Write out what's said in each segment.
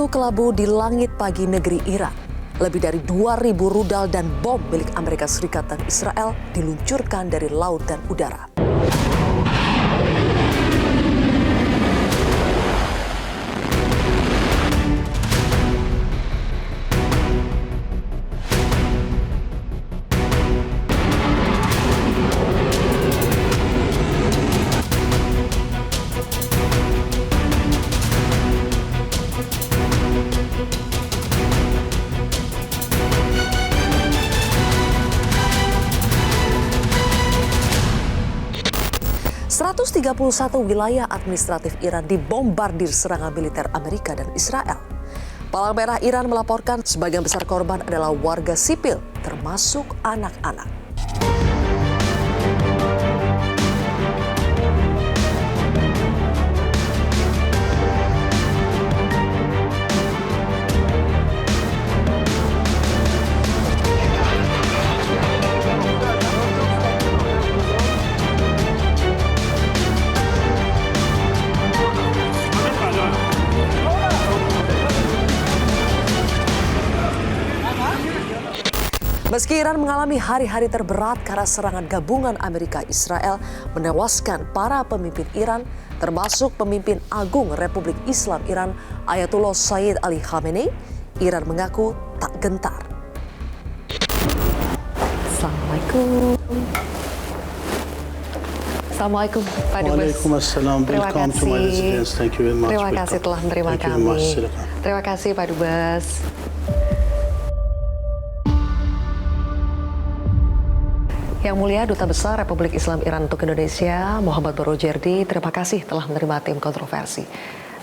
Satu kelabu di langit pagi negeri Iran. Lebih dari 2.000 rudal dan bom milik Amerika Serikat dan Israel diluncurkan dari laut dan udara. satu wilayah administratif Iran dibombardir serangan militer Amerika dan Israel. Palang Merah Iran melaporkan sebagian besar korban adalah warga sipil, termasuk anak-anak. Meski Iran mengalami hari-hari terberat karena serangan gabungan Amerika-Israel menewaskan para pemimpin Iran, termasuk pemimpin agung Republik Islam Iran Ayatullah Sayyid Ali Khamenei, Iran mengaku tak gentar. Assalamualaikum Pak Dubes. Waalaikumsalam. Welcome to my residence. Thank you very much. Terima kasih telah menerima kami. Terima kasih Pak Dubes. Yang Mulia Duta Besar Republik Islam Iran untuk Indonesia, Muhammad Barojerdi, terima kasih telah menerima tim kontroversi.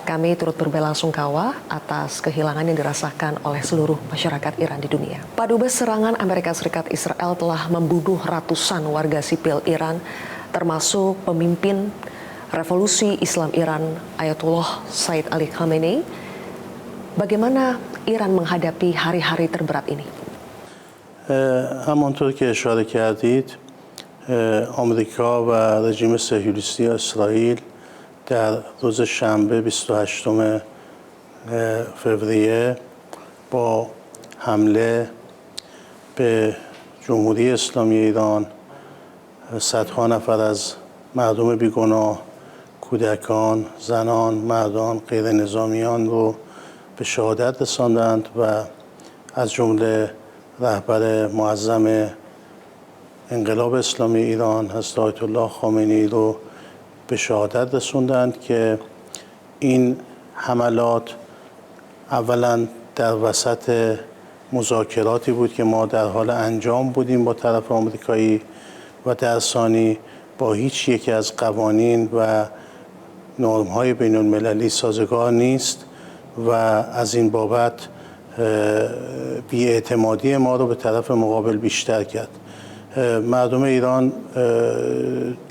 Kami turut berbelasungkawa atas kehilangan yang dirasakan oleh seluruh masyarakat Iran di dunia. Pak Dubes, serangan Amerika Serikat Israel telah membunuh ratusan warga sipil Iran, termasuk pemimpin Revolusi Islam Iran Ayatullah Sayyid Ali Khamenei. Bagaimana Iran menghadapi hari-hari terberat ini? همانطور که اشاره کردید آمریکا و رژیم صهیونیستی اسرائیل در روز شنبه 28 فوریه با حمله به جمهوری اسلامی ایران صدها نفر از مردم بیگناه، کودکان، زنان، مردان، غیر نظامیان رو به شهادت رساندند و از جمله رهبر معظم انقلاب اسلامی ایران حضرت آیت الله خامنه‌ای رو به شهادت رسوندند که این حملات اولا در وسط مذاکراتی بود که ما در حال انجام بودیم با طرف آمریکایی و در ثانی با هیچ یکی از قوانین و نرم‌های بین‌المللی سازگار نیست و از این بابت بی‌اعتمادی ما رو به طرف مقابل بیشتر کرد. مردم ایران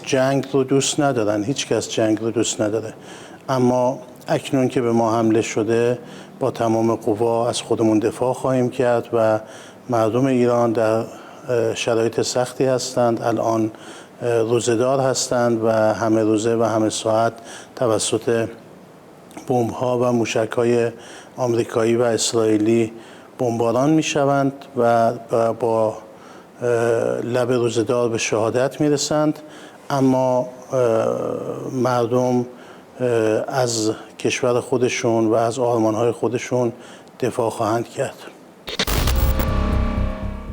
جنگ رو دوست ندارن، هیچ کس جنگ رو دوست نداره، اما اکنون که به ما حمله شده با تمام قوا از خودمون دفاع خواهیم کرد و مردم ایران در شرایط سختی هستند. الان روزه‌دار هستند و همه روزه و همه ساعت توسط بمب‌ها و موشک‌های آمریکایی و اسرائیلی بمباران می‌شوند و با لب روزه‌دار به شهادت می‌رسند، اما مردم از کشور خودشون و از آرمان‌های خودشون دفاع خواهند کرد.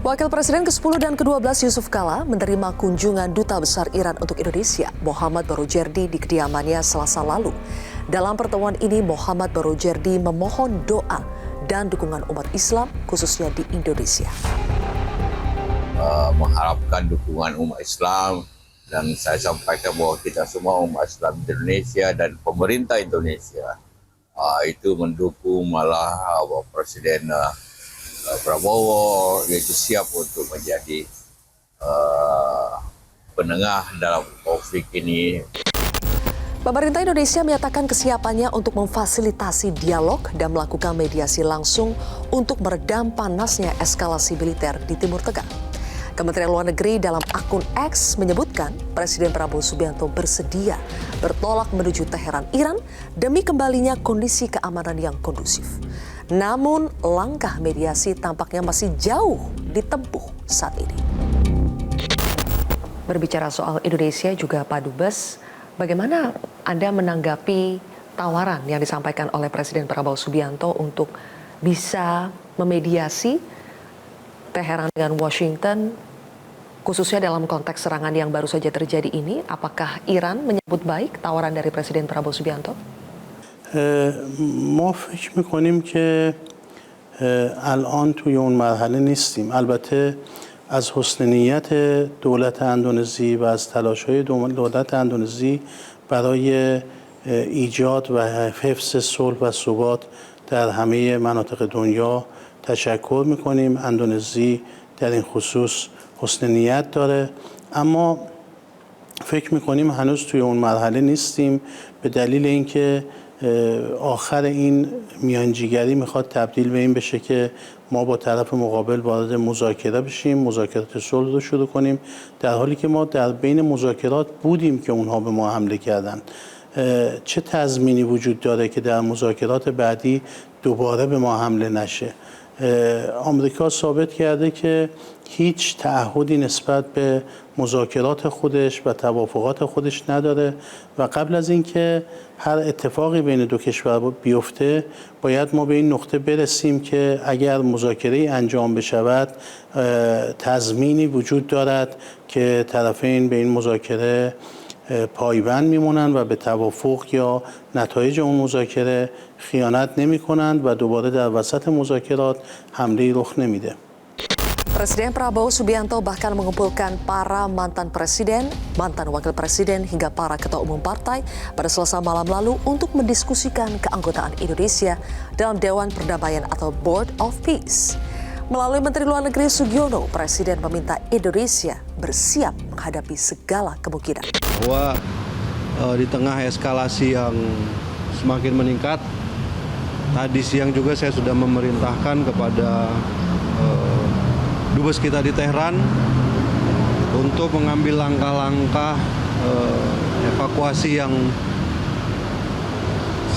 Wakil Presiden ke-10 dan ke-12 Yusuf Kala menerima kunjungan Duta Besar Iran untuk Indonesia, Muhammad Barojerdi, di kediamannya Selasa lalu. Dalam pertemuan ini, Muhammad Barojerdi memohon doa dan dukungan umat Islam, khususnya di Indonesia. Mengharapkan dukungan umat Islam, dan saya sampaikan bahwa kita semua umat Islam di Indonesia dan pemerintah Indonesia itu mendukung malah Presiden Prabowo, yaitu siap untuk menjadi penengah dalam konflik ini. Pemerintah Indonesia menyatakan kesiapannya untuk memfasilitasi dialog dan melakukan mediasi langsung untuk meredam panasnya eskalasi militer di Timur Tengah. Kementerian Luar Negeri dalam akun X menyebutkan Presiden Prabowo Subianto bersedia bertolak menuju Teheran, Iran demi kembalinya kondisi keamanan yang kondusif. Namun langkah mediasi tampaknya masih jauh ditempuh saat ini. Berbicara soal Indonesia juga Pak Dubes, bagaimana Anda menanggapi tawaran yang disampaikan oleh Presiden Prabowo Subianto untuk bisa memediasi Teheran dengan Washington, khususnya dalam konteks serangan yang baru saja terjadi ini? Apakah Iran menyambut baik tawaran dari Presiden Prabowo Subianto? ما فکر میکنیم که الان توی اون مرحله نیستیم. البته از حسن نیت دولت اندونزی و از تلاش‌های دولت اندونزی برای ایجاد و حفظ صلح و ثبات در همه مناطق دنیا تشکر میکنیم. اندونزی در این خصوص حسن نیت داره، اما فکر میکنیم هنوز توی اون مرحله نیستیم به دلیل اینکه آخر این میانجیگری میخواد تبدیل به این بشه که ما با طرف مقابل وارد مذاکره بشیم، مذاکرات صلح رو شروع کنیم، در حالی که ما در بین مذاکرات بودیم که اونها به ما حمله کردن. چه تضمینی وجود داره که در مذاکرات بعدی دوباره به ما حمله نشه؟ آمریکا ثابت کرده که هیچ تعهدی نسبت به مذاکرات خودش و توافقات خودش نداره و قبل از اینکه هر اتفاقی بین دو کشور بیفته باید ما به این نقطه برسیم که اگر مذاکره انجام بشود تضمینی وجود دارد که طرفین به این مذاکره پایبند میمونند و به توافق یا نتایج اون مذاکره خیانت نمی کنند و دوباره در وسط مذاکرات حمله رخ نمیده. Presiden Prabowo Subianto bahkan mengumpulkan para mantan presiden, mantan wakil presiden hingga para ketua umum partai pada Selasa malam lalu untuk mendiskusikan keanggotaan Indonesia dalam Dewan Perdamaian atau Board of Peace. Melalui Menteri Luar Negeri Sugiono, Presiden meminta Indonesia bersiap menghadapi segala kemungkinan. Bahwa di tengah eskalasi yang semakin meningkat, tadi siang juga saya sudah memerintahkan kepada Dubes kita di Teheran untuk mengambil langkah-langkah evakuasi yang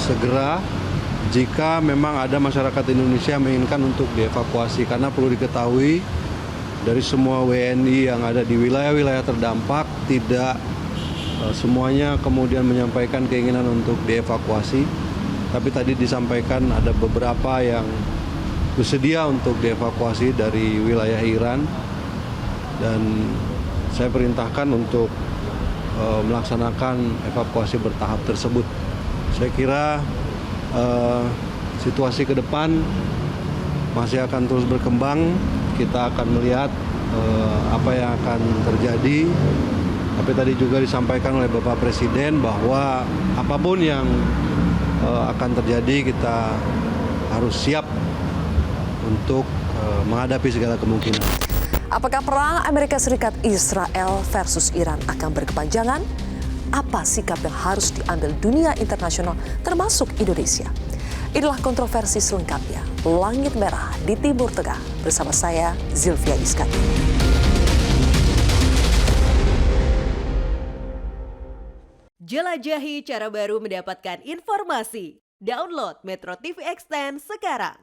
segera jika memang ada masyarakat Indonesia yang menginginkan untuk dievakuasi, karena perlu diketahui dari semua WNI yang ada di wilayah-wilayah terdampak tidak semuanya kemudian menyampaikan keinginan untuk dievakuasi, tapi tadi disampaikan ada beberapa yang bersedia untuk dievakuasi dari wilayah Iran, dan saya perintahkan untuk melaksanakan evakuasi bertahap tersebut. Saya kira situasi ke depan masih akan terus berkembang. Kita akan melihat apa yang akan terjadi. Tapi tadi juga disampaikan oleh Bapak Presiden bahwa apapun yang akan terjadi kita harus siap untuk menghadapi segala kemungkinan. Apakah perang Amerika Serikat Israel versus Iran akan berkepanjangan? Apa sikap yang harus diambil dunia internasional termasuk Indonesia? Inilah kontroversi selengkapnya. Langit Merah di Timur Tengah bersama saya Zilvia Iskandar. Jelajahi cara baru mendapatkan informasi. Download Metro TV Extend sekarang.